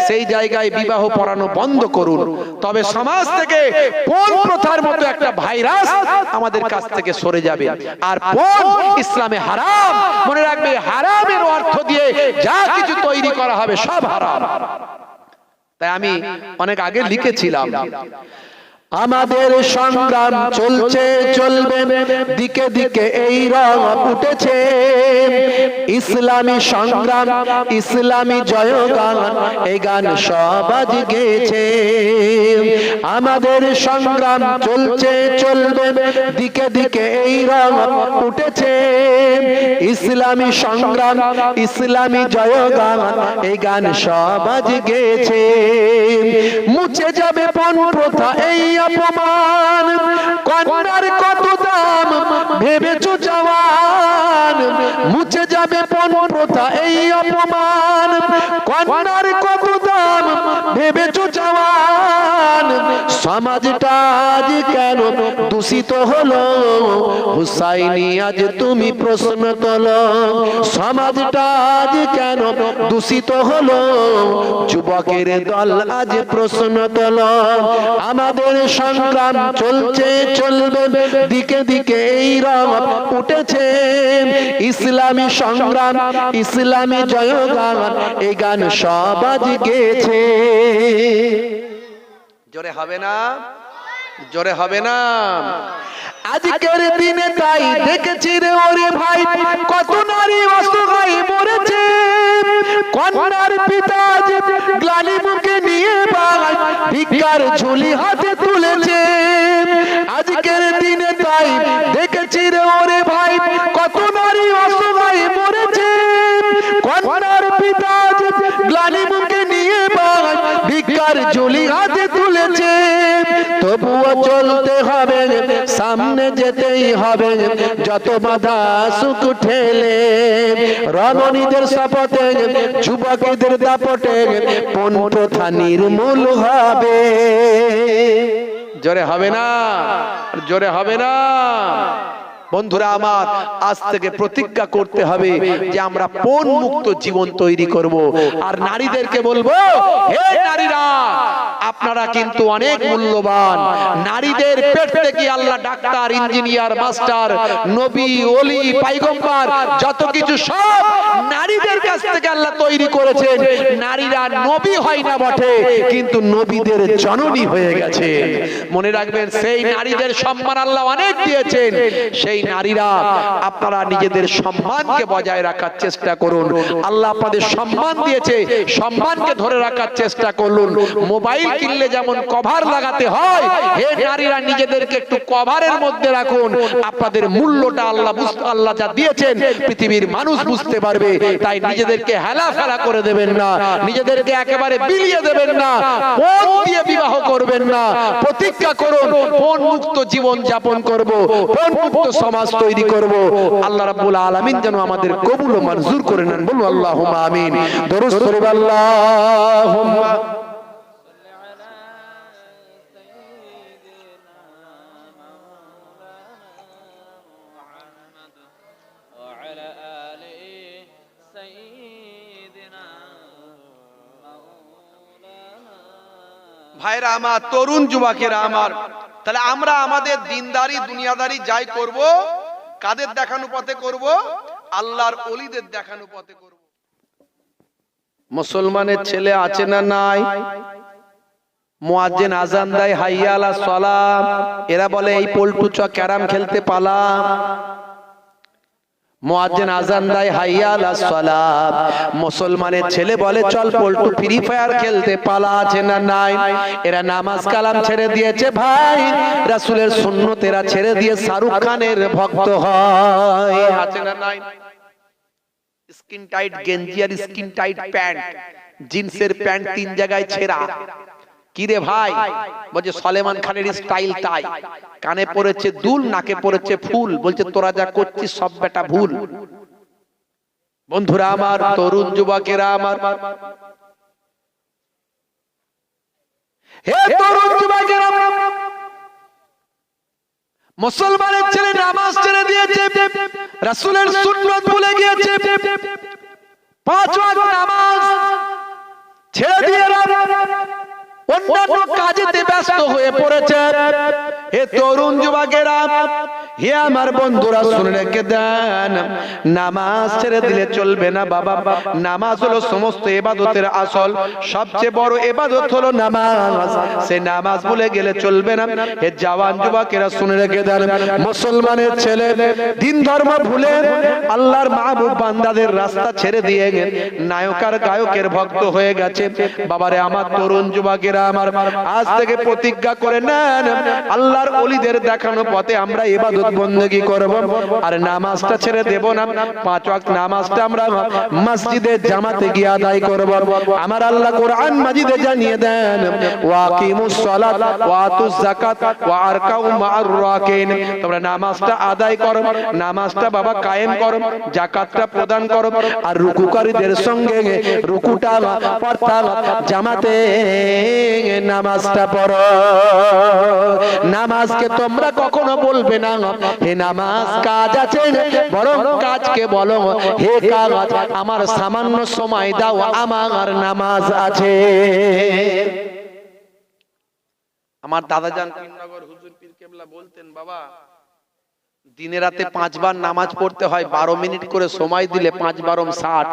Speaker 1: সেই জায়গায় বিবাহ পড়ানো বন্ধ করুন। তবে সমাজ থেকে পণ প্রথার মতো একটা ভাইরাস আমাদের কাছ থেকে সরে যাবে। আর পণ ইসলামে হারাম, মনে রাখবে, হারামের অর্থ দিয়ে যা কিছু তৈরি করা হবে সব হারাম। তাই আমি অনেক আগে লিখেছিলাম, আমাদের সংগ্রাম চলছে চলবে, দিকে দিকে এই রং উঠেছে, ইসলামী সংগ্রাম, ইসলামী জয়গান, এই গান সব আজ গেয়েছে। আমাদের সংগ্রাম চলছে চলবে, দিকে দিকে এই রং উঠেছে, ইসলামী সংগ্রাম, ইসলামী জয়গান, এই গান সব আজ গেয়েছে। মুছে যাবে পণ প্রথা, এই অপমান, কন্যার কত দাম ভেবেছো জওয়ান, মুছে যাবে পণ প্রথা, এই অপমান, কন্যার কত দাম ভেবেছো জওয়ান। সমাজটা আজ কেন দূষিত হলো, হুসাইনি আজ তুমি প্রশ্ন তোলো। সমাজটা আজ কেন দূষিত হলো, যুবকের দল আজ প্রশ্ন তোলো। আমাদের সংগ্রাম চলছে চলবে, দিকে দিকে এই রং উঠেছে, ইসলামী সংগ্রাম, ইসলামী জয়গান, এই গান সব আজ গেয়েছে। জোরে হবে না? জোরে হবে না? আজকের দিনে তাই দেখেছি রে ওরে ভাই, কত নারী অসহায় মরেছে, কন্যার পিতা যে গ্লানি মুখে নিয়ে ভাই ভিক্ষার ঝুলি হাতে তুলেছে। আজকের দিনে তাই দেখেছি রে ওরে ভাই, কত নারী অসহায় মরেছে, কন্যার পিতা যে গ্লানি মুখে নিয়ে ভাই ভিক্ষার ঝুলি হাতে তুলেছে। তবুও চলতে হবে, সামনে যেতেই হবে, যত বাধা সুখ ঠেলে, রমণীদের শপথে, যুবকদের দাপটে, পণ প্রথা নির্মূল হবে। জোরে হবে না? জোরে হবে না? বন্ধুরা আমার, আজ থেকে প্রতিজ্ঞা করতে হবে যে আমরা পণ মুক্ত জীবন তৈরি করব। আর নারীদেরকে বলবো, হে নারীরা, আপনারা কিন্তু অনেক মূল্যবান। নারীদের পেট থেকে আল্লাহ ডাক্তার, ইঞ্জিনিয়ার, মাস্টার, নবী, ওলি, পয়গম্বর, যত কিছু সব নারীদের কাছ থেকে আল্লাহ তৈরি করেছেন। নারীরা নবী হয় না বটে, কিন্তু নবীদের জননী হয়ে গেছে। মনে রাখবেন, সেই নারীদের সম্মান আল্লাহ অনেক দিয়েছেন। সেই সেই নারীরা আপনারা নিজেদের সম্মানকে বজায় রাখার চেষ্টা করুন। আল্লাহ আপনাদের সম্মান দিয়েছে, সম্মানকে ধরে রাখার চেষ্টা করুন। মোবাইল কিনলে যেমন কভার লাগাতে হয়, হে নারীরা নিজেদেরকে একটু কভারের মধ্যে রাখুন। আপনাদের মূল্যটা আল্লাহ যা দিয়েছেন পৃথিবীর মানুষ বুঝতে পারবে। তাই নিজেদেরকে হেলা ফেলা করে দেবেন না, নিজেদেরকে একেবারে বিলিয়ে দেবেন না, ফোন দিয়ে বিবাহ করবেন না। প্রতিজ্ঞা করুন ফোন মুক্ত জীবন যাপন করব, ফোন মুক্ত সমাজ তৈরি করব। আল্লাহ রাব্বুল আলামিন যেন আমাদের কবুল ও মঞ্জুর করে নেন। বলুন আল্লাহুম্মা আমিন। দরুদ শরীফ আল্লাহুম্মা
Speaker 2: ভাইরা আমার, তরুণ যুবকেরা আমার, তাহলে আমরা আমাদের দিনদারি দুনিয়াদারি যাই করব, কাদের দেখানো পথে করব? আল্লাহর ওলিদের দেখানো পথে করব।
Speaker 1: মুসলমানের ছেলে আছে না নাই? মুয়াজ্জিন আজান দেয় হাইয়া আলাস সালাম, এরা বলে এই পল্টু চ ক্যারাম খেলতে পালা। মুয়াজ্জিন আজান দেয় হাইয়া আলাস সালাম, মুসলমানের ছেলে বলে চল পল্টু ফ্রি ফায়ার খেলতে পালা। আছে না নাই? এরা নামাজ কালাম ছেড়ে দিয়েছে ভাই, রাসূলের সুন্নাত এরা ছেড়ে দিয়ে শাহরুখ খানের ভক্ত হয়।
Speaker 2: আছে না নাই? স্কিন টাইট গেঞ্জি আর স্কিন টাইট প্যান্ট, জিন্সের প্যান্ট 3 জায়গায় ছেঁড়া। কি রে ভাই? বলছে সলেমান খানের স্টাইল টাই, কানে পড়েছে দুল, নাকে পড়েছে ফুল। বলছে তোরা যা করছিস সব বেটা ভুল।
Speaker 1: বন্ধুরা আমার, তরুণ যুবকেরা আমার, হে তরুণ যুবকেরা, মুসলমানের ছেলে নামাজ ছেড়ে দিয়েছে, রাসূলের সুন্নাত ভুলে গিয়েছে, 5 ওয়াক্ত নামাজ ছেড়ে দিয়ে অন্যান্য কাজেতে ব্যস্ত হয়ে পড়েছে। হে তরুণ যুবকেরা, হে আমার বন্ধুরা, শুনে রেখে দেন, নামাজ ছেড়ে দিলে চলবে না বাবা। নামাজ হলো সমস্ত ইবাদতের আসল, সবচেয়ে বড় ইবাদত হলো নামাজ। সে নামাজ ভুলে গেলে চলবে না। হে জওয়ান যুবকেরা, শুনে রেখে দেন, মুসলমানের ছেলে দিন ধর্ম ভুলে আল্লাহর মাহবুব বান্দাদের রাস্তা ছেড়ে দিয়ে নায়ক আর গায়কের ভক্ত হয়ে গেছে। বাবারে আমার, তরুণ যুবকেরা আমার, আজ থেকে প্রতিজ্ঞা করে নেন, আল্লাহর ওলিদের দেখানো পথে আমরা ইবাদত বন্দেগী করব, আর নামাজটা ছেড়ে দেব না। 5 ওয়াক্ত নামাজটা আমরা মসজিদে জামাতে গিয়ে আদায় করব। আমার আল্লাহ কোরআন মাজিদে জানিয়ে দেন, ওয়াকিমুস সালাত ওয়া আতুজ যাকাত ওয়া আরকাউ মা'আর রাকিন। তোমরা নামাজটা আদায় করো, নামাজটা বাবা কায়েম করো, যাকাতটা প্রদান করো, আর রুকুকারীদের সঙ্গে রুকুটা পড়তা জামাতে নামাজটা পড়ো। নামাজকে তোমরা কখনো বলবে না হে নামাজ কাজ আছে, বরং কাজকে বলো হে কাজ আমার সামান্য সময় দাও, আমার নামাজ আছে।
Speaker 2: আমার দাদাজান পীরনগর হুজুর পীর কেবলা বলতেন, বাবা দিনে রাতে 5 বার নামাজ পড়তে হয়, 12 মিনিট করে সময় দিলে 5 বারম 60,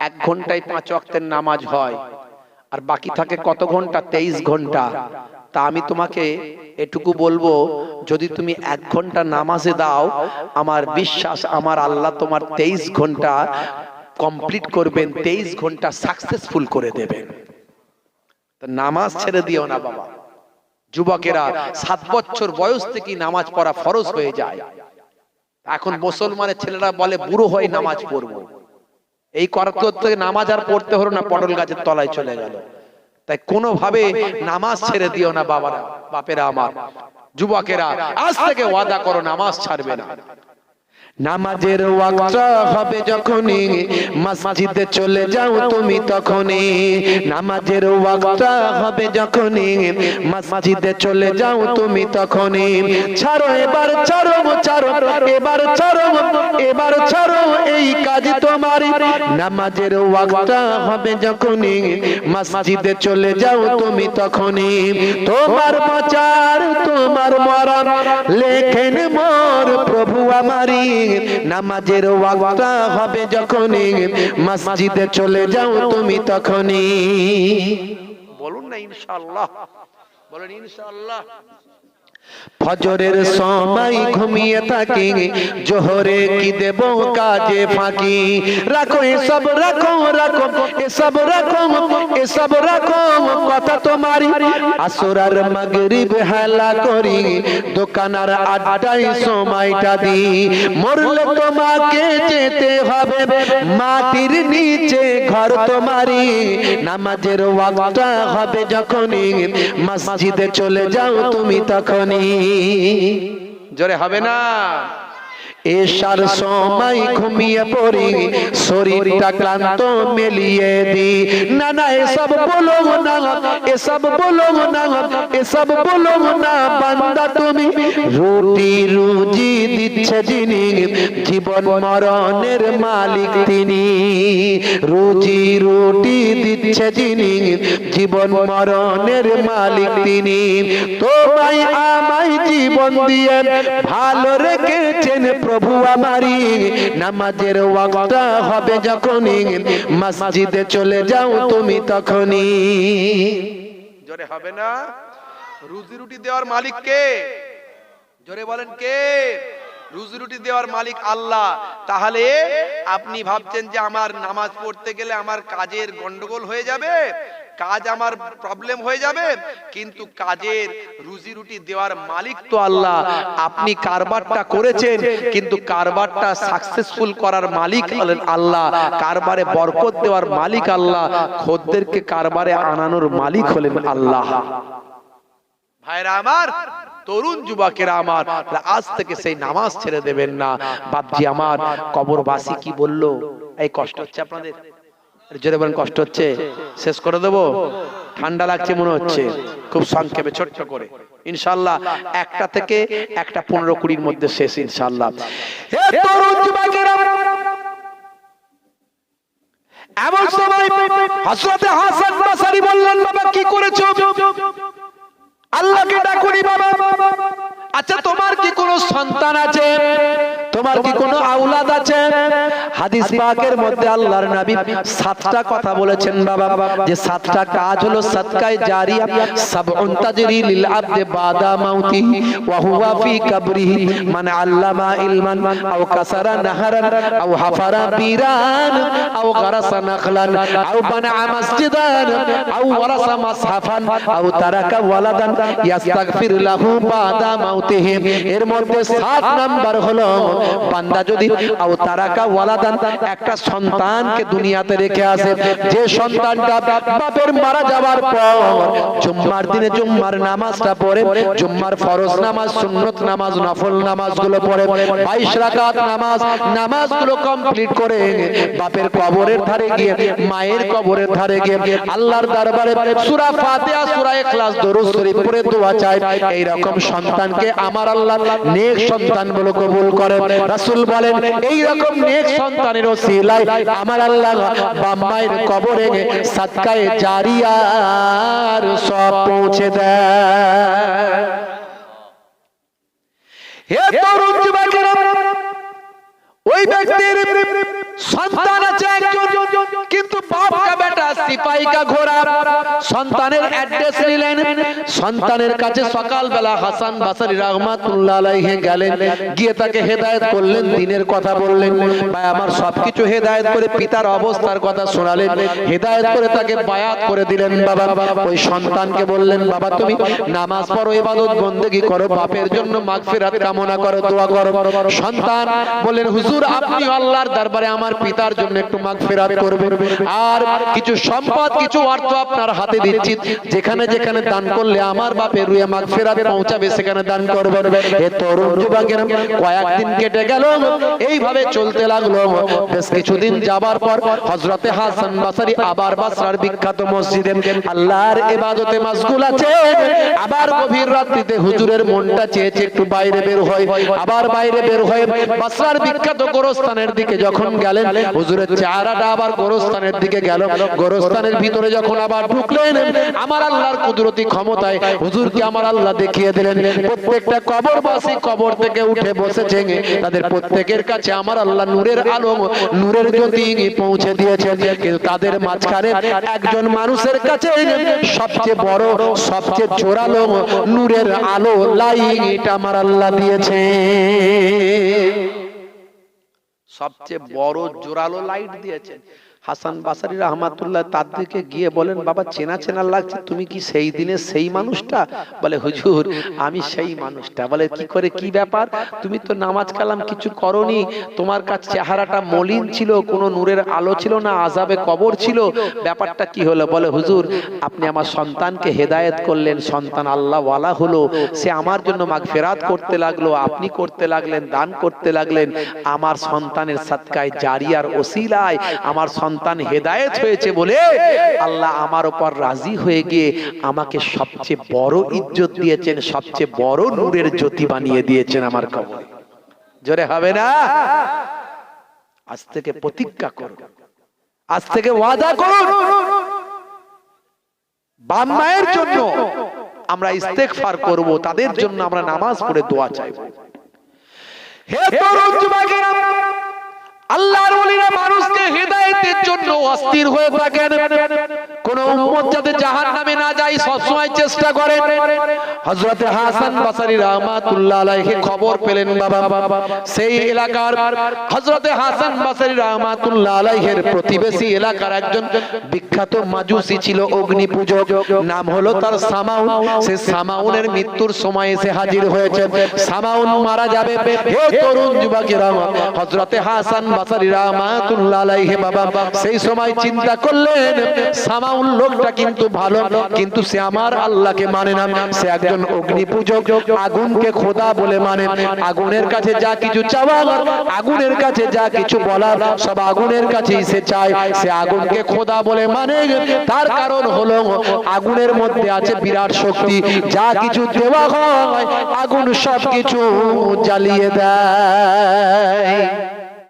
Speaker 2: 1 ঘন্টায় 5 ওয়াক্তের নামাজ হয়। আর বাকি থাকে কত ঘন্টা? 23 ঘন্টা। তা আমি তোমাকে এটুকু বলবো, যদি তুমি 1 ঘন্টা নামাজে দাও, আমার বিশ্বাস আমার আল্লাহ তোমার 23 ঘন্টা কমপ্লিট করবেন, 23 ঘন্টা সাকসেসফুল করে দেবেন। তো নামাজ ছেড়ে দিও না বাবা। যুবকেরা 7 বছর বয়স থেকে নামাজ পড়া ফরজ হয়ে যায়। এখন মুসলমানের ছেলেরা বলে বুড়ো হয়ে নামাজ পড়বো। এই করতে নামাজ আর পড়তে হলো না, পটল গাছের তলায় চলে গেল। তাই কোনোভাবে নামাজ ছেড়ে দিও না বাবারা, বাপেরা আমার। যুবকেরা আজ থেকে ওয়াদা করো নামাজ ছাড়বে না।
Speaker 1: নামাজের ওয়াক্ত হবে যখনই মসজিদে চলে যাও তুমি তখনই। নামাজের ওয়াক্ত হবে যখনই মসজিদে চলে যাও তুমি তখনই। ছাড়ো এবার ছাড়ো, ছাড়ো এবার ছাড়ো, এবার ছাড়ো এই কাজ তোমার। নামাজের ওয়াক্ত হবে যখনই মসজিদে চলে যাও তুমি তখনই। তোমার বাঁচার তোমার মরণ লেখেন মোর প্রভু আমারি। নামাজের ওয়াক্ত হবে যখনই মসজিদে চলে যাও তুমি তখনই।
Speaker 2: বলুন না ইনশাআল্লাহ, বলেন ইনশাআল্লাহ।
Speaker 1: ফজরের সময় ঘুমিয়ে থাকি, জোহরে কি দেব কাজে ফাঁকি। রাখো এসব রাখো রাখো এসব রাখো এসব রাখো কথা তোমারি। আসরার মাগরিব হেলা করি, দোকানার আড্ডায় সময়টা দি। মরলে তোমাকে যেতে হবে মাটির নিচে ঘর তোমারি। নামাজের ওয়াক্তটা হবে যখনই, মসজিদে চলে যাও তুমি তখনই।
Speaker 2: জোরে হবে না?
Speaker 1: এশার সময় ঘুমিয়ে পড়ি, শরীরটা ক্লান্ত মেলিয়ে দি। না না এসব বলো না, এসব বলো না, এসব বলো না বান্দা তুমি। রুটি রুজি দিচ্ছে যিনি, জীবন মরণের মালিক তিনি। রুজি রুটি দিচ্ছে যিনি, জীবন মরণের মালিক তিনি। তোমায় আমায় জীবন দিয়ে ভালো রেখেছেন প্রভু আমারি। নামাজের ওয়াক্তটা হবে যখনই, মসজিদে চলে যাও তুমি তখনই।
Speaker 2: জোরে হবে না? রুজি রুটি দেওয়ার মালিক কে? জোরে বলেন কে? রুজি রুটি দেওয়ার মালিক আল্লাহ। তাহলে আপনি ভাবছেন যে আমার নামাজ পড়তে গেলে আমার কাজের গন্ডগোল হয়ে যাবে, কাজ আমার প্রবলেম হয়ে যাবে, কিন্তু কাজের রুজি রুটি দেওয়ার মালিক তো আল্লাহ। আপনি কারবারটা করেছেন, কিন্তু কারবারটা সাকসেসফুল করার মালিক হলেন আল্লাহ। কারবারে বরকত দেওয়ার মালিক আল্লাহ, খদ্দেরকে কারবারে আনানোর মালিক হলেন আল্লাহ। ভাইরা আমার, তরুণ যুবকেরা আমার, আজ থেকে সেই নামাজ ছেড়ে দেবেন না। বাপজি আমার, কবরবাসী কি বললো? এই কষ্ট হচ্ছে আপনাদের? জোরে বলেন কষ্ট হচ্ছে? শেষ করে দেবো? ঠান্ডা লাগছে মনে হচ্ছে? খুব সংক্ষেপে ছোট্ট করে ইনশাআল্লাহ, একটা থেকে একটা 15-20 মধ্যে শেষ ইনশাআল্লাহ।
Speaker 1: এমন সময় হযরত হাসান বসরি বললেন, বাবা কি করেছো? আল্লাহকে ডাকুনি বাবা। আচ্ছা তোমার কি কোনো সন্তান আছে? তোমার কি কোনো আওলাদ আছে? হাদিস পাকের মধ্যে আল্লাহর নবী 7টা কথা বলেছেন বাবা, যে 7টা কাজ হলো সাদকায়ে জারিয়া। সাবউন তাজরি লিল আবদি বাদা মাউতিহি ওয়া হুয়া ফি কবরিহি, মান আল্লামা ইলমান আও কাসারা নাহরান আও হাফারা বিরান আও গারাসা নাখলান আও বানা মসজিদান আও ওয়ারাসা মাসহাফান আও তারাকা ওয়ালাদান ইস্তাগফির লাহু বাদা মাউতিহি। এর মধ্যে 7 নাম্বার হলো, বান্দা যদি আও তারাকা ওয়ালাদান, একটা সন্তানকে দুনিয়াতে রেখে আসে, যে সন্তানটা বাপের মারা যাওয়ার পর জুম্মার দিনে জুম্মার নামাজটা পড়ে, জুম্মার ফরজ নামাজ, সুন্নত নামাজ, নফল নামাজগুলো পড়ে, 22 রাকাত নামাজগুলো কমপ্লিট করে বাপের কবরের ধারে গিয়ে, মায়ের কবরের ধারে গিয়ে আল্লাহর দরবারে সূরা ফাতিহা, সূরা ইখলাস, দরুদ শরীফ পড়ে দোয়া চায়। এই রকম সন্তানকে আমার আল্লাহ নেক সন্তান বলে কবুল করে। রাসূল বলেন, এই রকম নেক সন্তানের ওসিলায় আমার আল্লাহ বাপ মায়ের কবরে সাদকায়ে জারিয়ার সব পৌঁছে দেয়। হে তরুণ যুবকেরা, ওই ব্যক্তির সন্তান আছে একজন, কিন্তু বাপ কা বেটা সিপাহী কা ঘোড়া। সন্তানের অ্যাড্রেস নিলেন, সন্তানের কাছে সকালবেলা হাসান বসরি রাহমাতুল্লাহ আলাইহি গেলেন, গিয়ে তাকে হেদায়েত করলেন, দ্বীনের কথা বললেন। ভাই আমার, সবকিছু হেদায়েত করে পিতার অবস্থার কথা শোনালেন, হেদায়েত করে তাকে বায়াত করে দিলেন। বাবা ওই সন্তানকে বললেন, বাবা তুমি নামাজ পড়ো, ইবাদত বন্দেগী করো, বাপের জন্য মাগফিরাত কামনা করো, দোয়া করো। সন্তান বললেন, হুজুর আপনি আল্লাহর দরবারে আমার পিতার জন্য একটু মাগফিরাত করবেন, আর কিছু সম্পদ, কিছু অর্থ আপনার হাতে দিচ্ছি, যেখানে যেখানে দান করলে আমার বাপের রুহে মাগফিরাত পৌঁছাবে সেখানে দান করবেন। হে তরুণ যুবকেরা, কয়েকদিন কেটে গেল, এইভাবে চলতে লাগলো। বেশ কিছুদিন যাবার পর হযরতে হাসান বসরি আবার বসরার বিখ্যাত মসজিদে আল্লাহর ইবাদতে মাশগুল আছে। আবার গভীর রাত্রিতে হুজুরের মনটা চেয়েছে একটু বাইরে বের হয়। আবার বাইরে বের হয়ে বসরার বিখ্যাত গোরস্থানের দিকে যখন গেলেন, হুজুরের চেহারাটা আবার গোরস্থানের দিকে গেল। গোরস্থান কবরস্থানের ভিতরে যখন আবার ঢুকলেন, আমার আল্লাহর কুদরতি ক্ষমতায় হুজুরকে আমার আল্লাহ দেখিয়ে দিলেন প্রত্যেকটা কবরবাসী কবর থেকে উঠে বসেছে, তাদের প্রত্যেকের কাছে আমার আল্লাহ নূরের আলো, নূরের জ্যোতি পৌঁছে দিয়েছেন। কিন্তু তাদের মাঝখানে একজন মানুষের কাছে সবচেয়ে বড়, সবচেয়ে জোরালো নূরের আলো লাইট আমার আল্লাহ দিয়েছে।
Speaker 2: সবচেয়ে বড় জোরালো লাইট দিয়েছেন। হাসান বাসারী রহমাতুল্লাহ তার দিকে গিয়ে বলেন, বাবা চেনা চেনা লাগছে, তুমি কি সেই দিনের সেই মানুষটা? বলে হুজুর আমি সেই মানুষটা। বলে কি করে, কি ব্যাপার? তুমি তো নামাজ কালাম কিছু করনি, তোমার কাছে চেহারাটা মলিন ছিল, কোনো নূরের আলো ছিল না, আযাবে কবর ছিল, ব্যাপারটা কি হলো? বলে হুজুর আপনি আমার সন্তানকে হেদায়েত করলেন, সন্তান আল্লাহ ওয়ালা হলো, সে আমার জন্য মাগফিরাত করতে লাগলো, আপনি করতে লাগলেন, দান করতে লাগলেন, আমার সন্তানের সাদকায়ে জারিয়ার ওসিলায় আমার সন্তান হেদায়েত হয়েছে বলে আল্লাহ আমার উপর রাজি হয়ে গিয়ে আমাকে সবচেয়ে বড় ইজ্জত দিয়েছেন, সবচেয়ে বড় নূরের জ্যোতি বানিয়ে দিয়েছেন আমার কবরে। জোরে হবে না? আজ থেকে প্রতিজ্ঞা করুন, আজ থেকে ওয়াদা করুন, বাপ মায়ের জন্য আমরা ইস্তেগফার করব, তাদের জন্য আমরা নামাজ পড়ে দোয়া চাইব। হে তরুণ যুবকেরা, আল্লাহর ওলিরা মানুষকে হেদায়েতের জন্য অস্থির হয়ে থাকেন, কোন উম্মত যাতে জাহান্নামে না যায় সব সময় চেষ্টা করেন। হযরত হাসান বসরি রাহমাতুল্লাহ আলাইহি খবর পেলেন বাবা সেই এলাকার হযরত হাসান বসরি রাহমাতুল্লাহ আলাইহির প্রতিবেশী এলাকার একজন বিখ্যাত মাজুসী ছিল, অগ্নি পূজক, নাম হলো তার সামাউন। সে সামাউনের মৃত্যুর সময় এসে হাজির হয়েছে। সামাউন মারা যাবে। হে তরুণ যুবকেরা, হযরত হাসান বসরি রাহমাতুল্লাহ আলাইহি বাবা সেই সময় চিন্তা করলেন, সামাউন লোকটা কিন্তু ভালো, কিন্তু সে আমার আল্লাহকে মানে না, সে একজন অগ্নি পূজক, আগুনকে খোদা বলে মানে, আগুনের কাছে যা কিছু চাওয়া, আগুনের কাছে যা কিছু বলার সব আগুনের কাছেই সে চায়, সে আগুনকে খোদা বলে মানে। তার কারণ হলো আগুনের মধ্যে আছে বিরাট শক্তি, যা কিছু দেওয়া হয় আগুন সব কিছু জ্বালিয়ে দেয়।